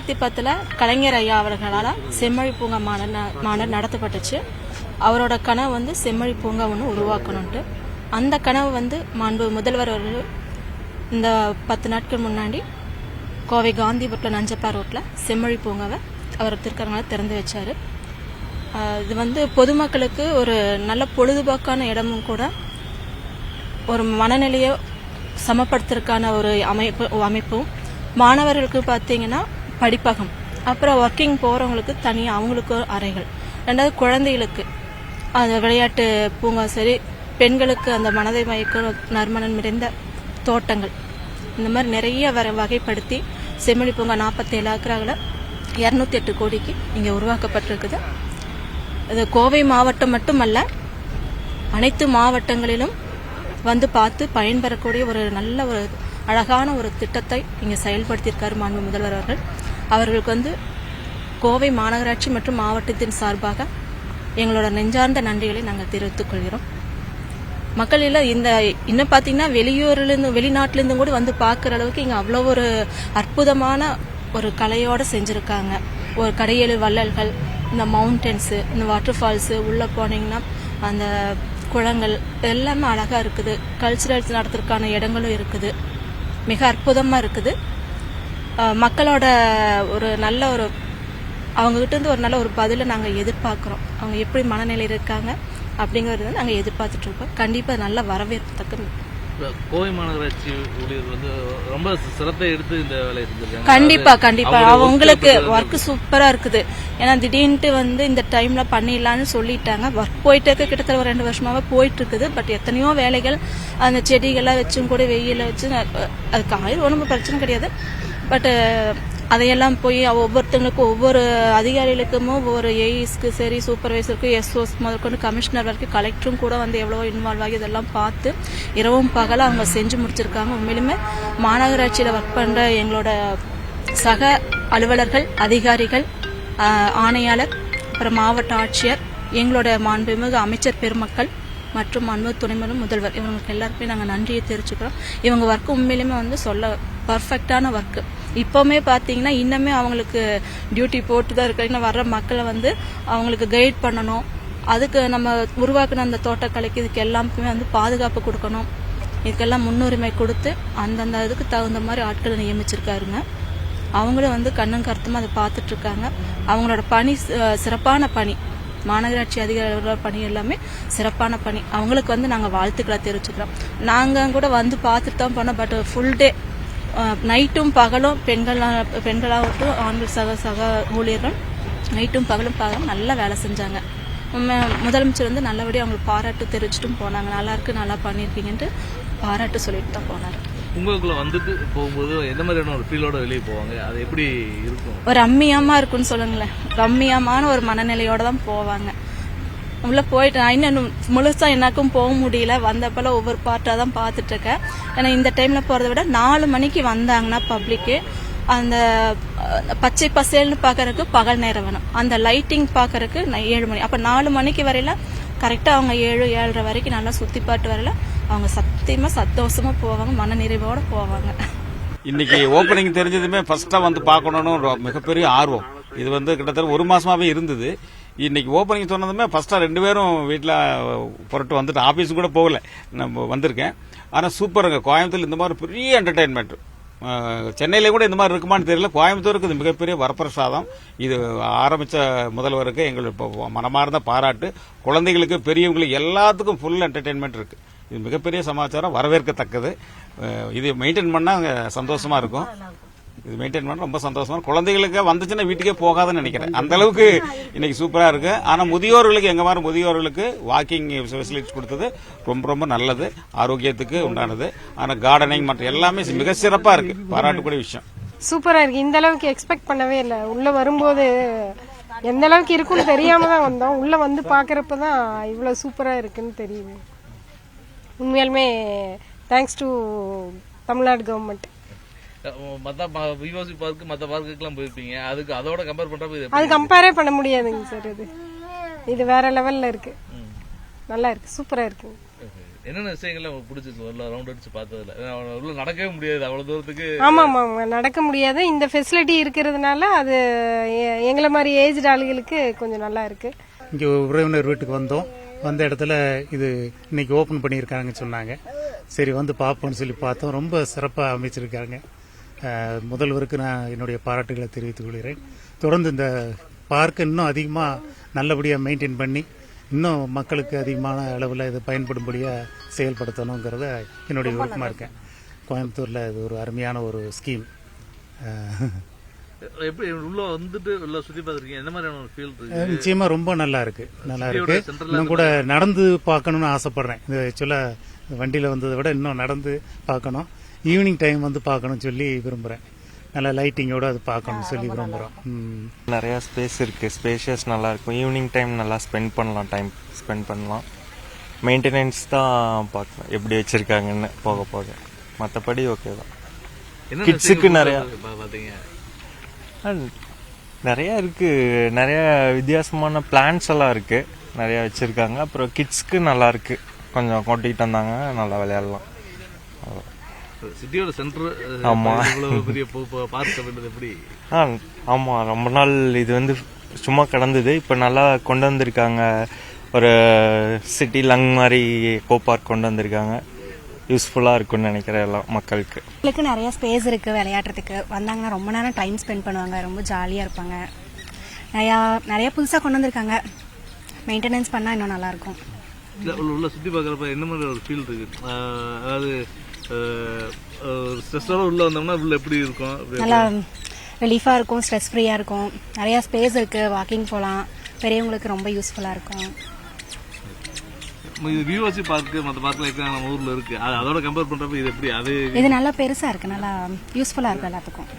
2010 கலைஞர் ஐயா அவர்களால் செம்மொழி பூங்கா மாநாடு நடத்தப்பட்டுச்சு. அவரோட கனவு வந்து செம்மொழி பூங்கா ஒன்று உருவாக்கணும்ட்டு. அந்த கனவு வந்து மாண்பு முதல்வர் அவர்கள் இந்த 10 நாட்கள் முன்னாடி கோவை காந்திபுரத்தில் நஞ்சப்பா ரோட்டில் செம்மொழி பூங்காவை அவர் திருக்கரங்களால் திறந்து வச்சார். இது வந்து பொதுமக்களுக்கு ஒரு நல்ல பொழுதுபோக்கான இடமும் கூட, ஒரு மனநிலையை சமப்படுத்துறதுக்கான ஒரு அமைப்பும், மாணவர்களுக்கு பார்த்தீங்கன்னா படிப்பகம், அப்புறம் ஒர்க்கிங் போகிறவங்களுக்கு தனியாக அவங்களுக்கு அறைகள், ரெண்டாவது குழந்தைகளுக்கு அந்த விளையாட்டு பூங்கா சரி, பெண்களுக்கு அந்த மனதை மயக்கும் நறுமணம் நிறைந்த தோட்டங்கள், இந்த மாதிரி நிறைய வகைப்படுத்தி செம்மொழி பூங்கா 47 ஏக்கராவில் 208 கோடிக்கு இங்கே உருவாக்கப்பட்டிருக்குது. இது கோவை மாவட்டம் மட்டுமல்ல, அனைத்து மாவட்டங்களிலும் வந்து பார்த்து பயன்பெறக்கூடிய ஒரு நல்ல ஒரு அழகான ஒரு திட்டத்தை இங்கே செயல்படுத்தியிருக்காரு மாண்பு முதல்வர் அவர்கள். அவர்களுக்கு வந்து கோவை மாநகராட்சி மற்றும் மாவட்டத்தின் சார்பாக எங்களோட நெஞ்சார்ந்த நன்றிகளை நாங்கள் தெரிவித்துக் கொள்கிறோம். மக்கள் இந்த இன்னும் பார்த்தீங்கன்னா வெளிநாட்டிலிருந்து கூட வந்து பார்க்குற அளவுக்கு இங்கே அவ்வளோ ஒரு அற்புதமான ஒரு கலையோடு செஞ்சுருக்காங்க. ஒரு கடையேழு வள்ளல்கள், இந்த மவுண்டன்ஸு, இந்த வாட்டர் ஃபால்ஸு, உள்ளே போனீங்கன்னா அந்த குளங்கள் எல்லாமே அழகாக இருக்குது. கல்ச்சுரல்ஸ் நடத்துறதுக்கான இடங்களும் இருக்குது. மிக அற்புதமாக இருக்குது. மக்களோட ஒரு நல்ல ஒரு அவங்ககிட்ட ஒரு நல்ல ஒரு பதிலை நாங்கள் எதிர்பார்க்குறோம். அவங்க எப்படி மனநிலை இருக்காங்க அப்படிங்கறத நாங்கள் எதிர்பார்த்துட்டு இருக்கோம். கண்டிப்பாக நல்ல வரவேற்பு. கோவை மாநகராட்சி ஊழியர்கள் வந்து ரொம்ப சிரத்தை எடுத்து இந்த வேலையை செஞ்சிருக்காங்க. கண்டிப்பா அவங்களுக்கு ஒர்க் சூப்பரா இருக்குது. ஏன்னா திடீர்னு வந்து இந்த டைம்ல பண்ணிடலான்னு சொல்லிட்டாங்க. ஒர்க் போயிட்டு இருக்க கிட்டத்தட்ட ஒரு 2 வருஷமாவே போயிட்டு இருக்குது. பட் எத்தனையோ வேலைகள் அந்த செடிகள்லாம் வச்சும் கூட வெயில வச்சு அதுக்கு ஆயிரம் ஒன்றும் பிரச்சனை கிடையாது. பட் அதையெல்லாம் போய் ஒவ்வொருத்தங்களுக்கும் ஒவ்வொரு அதிகாரிகளுக்கும் ஒவ்வொரு ஏஇஸ்க்கு சரி, சூப்பர்வைசருக்கு, எஸ்ஓஸ் முதற்கொண்டு கமிஷனர் வரைக்கும் கலெக்டரும் கூட வந்து எவ்வளவோ இன்வால்வ் ஆகி இதெல்லாம் பார்த்து இரவும் பகல அவங்க செஞ்சு முடிச்சிருக்காங்க. உண்மையிலுமே மாநகராட்சியில் ஒர்க் பண்ற எங்களோட சக அலுவலர்கள், அதிகாரிகள், ஆணையாளர், அப்புறம் மாவட்ட ஆட்சியர், எங்களோட மாண்புமிகு அமைச்சர் பெருமக்கள் மற்றும் மாண்பு துணை முதல்வர், இவங்களுக்கு எல்லாருக்குமே நாங்கள் நன்றியை தெரிவிச்சுக்கிறோம். இவங்க ஒர்க்கு உண்மையிலுமே வந்து சொல்ல பர்ஃபெக்டான ஒர்க்கு. இப்போவுமே பார்த்தீங்கன்னா இன்னுமே அவங்களுக்கு டியூட்டி போட்டு தான் இருக்காங்க. வர்ற மக்களை வந்து அவங்களுக்கு கைட் பண்ணணும். அதுக்கு நம்ம உருவாக்குன அந்த தோட்டக்கலைக்கு இதுக்கு எல்லாமே வந்து பாதுகாப்பு கொடுக்கணும். இதுக்கெல்லாம் முன்னுரிமை கொடுத்து அந்தந்த இதுக்கு தகுந்த மாதிரி ஆட்களை நியமிச்சிருக்காருங்க. அவங்களும் வந்து கண்ணும் கருத்துமா அதை பார்த்துட்டு இருக்காங்க. அவங்களோட பணி சிறப்பான பணி. மாநகராட்சி அதிகாரிகளோட பணி எல்லாமே சிறப்பான பணி. அவங்களுக்கு வந்து நாங்கள் வாழ்த்துக்களை தெரிவிச்சுக்கிறோம். நாங்கள் கூட வந்து பார்த்துட்டு தான் போனோம். பட் ஃபுல் டே நைட்டும் பகலும் பெண்களாகட்டும் ஆண்கள் சக ஊழியர்கள் நைட்டும் பகலும் நல்லா வேலை செஞ்சாங்க. முதலமைச்சர் வந்து நல்லபடியாக அவங்களுக்கு பாராட்டு தெரிவிச்சுட்டும் போனாங்க. நல்லா இருக்கு, நல்லா பண்ணியிருக்கீங்கன்ட்டு பாராட்டு சொல்லிட்டு தான் போனார். உங்களுக்குள்ள வந்துட்டு போகும்போது எந்த மாதிரியான ஒரு ஃபீலோட வெளியே போவாங்க? அது எப்படி இருக்கும்? ஒரு ரம்மியமா இருக்குன்னு சொல்லுங்களேன். ரம்மியமான ஒரு மனநிலையோட தான் போவாங்க. உள்ள போயிட்டு இன்னும் முழுசா எனக்கும் போக முடியல. வந்தப்பல ஒவ்வொரு பார்ட்டா தான் பார்த்துட்டு இருக்கேன். ஏன்னா இந்த டைம்ல போறதை விட 4 மணிக்கு வந்தாங்கன்னா பப்ளிக்கு அந்த பச்சை பசேல்னு பாக்குறதுக்கு பகல் நேரம் வேணும். அந்த லைட்டிங் பாக்குறதுக்கு 7 மணி. அப்ப 4 மணிக்கு வரையில கரெக்டா அவங்க 7-7:30 வரைக்கும் நல்லா சுத்தி பாட்டு வரல அவங்க சத்தியமா சந்தோஷமா போவாங்க, மன நிறைவோட போவாங்க. இன்னைக்கு ஓப்பனிங் தெரிஞ்சதுமே ஃபர்ஸ்டா வந்து பார்க்கணும்னு மிகப்பெரிய ஆர்வம். இது வந்து கிட்டத்தட்ட 1 மாசமாவே இருந்தது. இன்னைக்கு ஓப்பனிங் சொன்னதுமே ஃபர்ஸ்டா 2 பேரும் வீட்டில் புறட்டு வந்துட்டு ஆபீஸ் கூட போகல, நம்ம வந்திருக்கேன். ஆனா சூப்பருங்க. கோயம்புத்தூர் இந்த மாதிரி பெரிய என்டர்டைன்மெண்ட். சென்னையில கூட இந்த மாதிரி இருக்குமான்னு தெரியல. கோயம்புத்தூருக்கு இது மிகப்பெரிய வரப்பிரசாதம். இது ஆரம்பிச்ச முதல்வருக்கு எங்களுக்கு மனமார்ந்த பாராட்டு. குழந்தைகளுக்கு, பெரியவங்களுக்கு எல்லாத்துக்கும் ஃபுல் என்டர்டைன்மெண்ட் இருக்கு. இது மிகப்பெரிய சமாச்சாரம், வரவேற்கத்தக்கது. இது மெயின்டைன் பண்ணா சந்தோஷமா இருக்கும். இது மெயின்டைன் பண்ண ரொம்ப சந்தோஷமா. குழந்தைகளுக்கு வந்துச்சுன்னா வீட்டுக்கே போகாதுன்னு நினைக்கிறேன். அந்த அளவுக்கு இன்னைக்கு சூப்பரா இருக்கு. ஆனா முதியோர்களுக்கு, எங்க மாதிரி முதியோர்களுக்கு வாக்கிங் ஃபெசிலிட்டிஸ் கொடுத்தது ரொம்ப ரொம்ப நல்லது, ஆரோக்கியத்துக்கு உண்டானது. ஆனா கார்டனிங் மற்ற எல்லாமே மிக சிறப்பா இருக்கு, பாராட்டக்கூடிய விஷயம். சூப்பரா இருக்கு. இந்த அளவுக்கு எக்ஸ்பெக்ட் பண்ணவே இல்லை. உள்ள வரும்போது எந்த அளவுக்கு இருக்குன்னு தெரியாம தான் வந்தோம். உள்ள வந்து பாக்குறப்பதான் இவ்வளவு சூப்பரா இருக்குன்னு தெரியுது. உண்மையாலுமே தேங்க்ஸ் டு தமிழ்நாடு கவர்மெண்ட். மத்த பார்க்குக்கெல்லாம் போயிருப்பீங்க, அதுக்கு அதோட கம்பேர் பண்றப்ப அது கம்பேரே பண்ண முடியாதுங்க சார். இது வேற லெவல்ல இருக்கு. நல்லா இருக்கு, சூப்பரா இருக்கு. என்னென்ன விஷயங்கள்லாம் உங்களுக்கு பிடிச்சிச்சு உள்ள ரவுண்ட் அடிச்சு பார்த்ததுல? உள்ள நடக்கவே முடியாது அவ்வளவு தூரத்துக்கு. ஆமா ஆமா ஆமா, நடக்க முடியாது. இந்த ஃபெசிலிட்டி இருக்கிறதுனால அது எங்களை மாதிரி ஏஜ்டு ஆளுகளுக்கு கொஞ்சம் நல்லா இருக்கு. இங்கே உறவினர் வீட்டுக்கு வந்தோம். வந்த இடத்துல இது இன்னைக்கு ஓப்பன் பண்ணியிருக்காங்கன்னு சொன்னாங்க. சரி வந்து பார்ப்போம்னு சொல்லி பார்த்தோம். ரொம்ப சிறப்பாக அமைச்சிருக்காங்க. முதல்வருக்கு நான் என்னுடைய பாராட்டுகளை தெரிவித்துக் கொள்கிறேன். தொடர்ந்து இந்த பார்க்கை இன்னும் அதிகமாக நல்லபடியாக மெயின்டைன் பண்ணி இன்னும் மக்களுக்கு அதிகமான அளவில் இது பயன்படும்படியாக செயல்படுத்தணுங்கிறத என்னுடைய விருப்பமாக இருக்கேன். கோயம்புத்தூரில் இது ஒரு அருமையான ஒரு ஸ்கீம். எப்படி உள்ள வந்துட்டு உள்ள சுத்தி பார்த்துருக்கீங்க? என்ன மாதிரியான ஒரு ஃபீல் இருக்கு? நிச்சயமா ரொம்ப நல்லா இருக்கு. இன்னும் கூட நடந்து பார்க்கணும்னு ஆசைப்படுறேன். இது ஆக்சுவலா வண்டியில வந்ததை விட இன்னும் நடந்து பார்க்கணும். ஈவினிங் டைம் வந்து பார்க்கணும்னு சொல்லி விரும்புறேன். நல்ல லைட்டிங்கோட அது பார்க்கணும்னு சொல்லி விரும்புறோம். நிறைய ஸ்பேஸ் இருக்கு, ஸ்பேஷியஸ் நல்லா இருக்கும். ஈவினிங் டைம் நல்லா டைம் ஸ்பெண்ட் பண்ணலாம். மெயின்டெனன்ஸ் தான் பார்க்கணும் எப்படி வச்சிருக்காங்கன்னு போக போக. மற்றபடி ஓகே தான். கிட்ஸுக்கு நிறைய நிறைய இருக்கு. நிறைய வித்தியாசமான பிளான்ஸ் எல்லாம் இருக்கு, நிறைய வச்சிருக்காங்க. அப்புறம் கிட்ஸ்க்கு நல்லா இருக்கு, கொஞ்சம் கொட்டிட்டு வந்தாங்க, நல்லா விளையாடலாம். சிட்டியோட சென்டர். ஆமா. பெரிய பார்க் எப்படி? ஆமா, ரொம்ப நாள் இது வந்து சும்மா கிடந்தது. இப்ப நல்லா கொண்டு வந்திருக்காங்க. ஒரு சிட்டி லங் மாதிரி கோ பார்க் கொண்டு வந்திருக்காங்க. யூஸ்ஃபுல்லா இருக்கும்னு நினைக்கிறேன் எல்லாம் மக்களுக்கு. உங்களுக்கு நிறைய ஸ்பேஸ் இருக்கு விளையாடுறதுக்கு. வந்தாங்கன்னா ரொம்ப நேரம் டைம் ஸ்பெண்ட் பண்ணுவாங்க, ரொம்ப ஜாலியா இருப்பாங்க. நிறைய புதுசா கொண்டு வந்திருக்காங்க. மெயின்டெனன்ஸ் பண்ணா இன்னும் நல்லா இருக்கும். உள்ள சுத்தி பார்க்கறப்ப என்ன மாதிரி ஒரு ஃபீல் இருக்கு? அதாவது ஸ்ட்ரெஸ்ஸோட உள்ள வந்தோம்னா உள்ள எப்படி இருக்கும்? நல்லா ரிலீஃபா இருக்கும், ஸ்ட்ரெஸ் ஃப்ரீயா இருக்கும். நிறைய ஸ்பேஸ் இருக்கு, வாக்கிங் போகலாம். பெரியவங்களுக்கு ரொம்ப யூஸ்ஃபுல்லா இருக்கும். இது வியூவர்சி பார்க்கு மற்ற பார்க்ல இருக்க நம்ம ஊர்ல இருக்கு, அதோட கம்பேர் பண்றப்ப இது எப்படி? அது இது நல்லா பெருசா இருக்கு, நல்லா யூஸ்ஃபுல்லா இருக்கு எல்லாத்துக்கும்.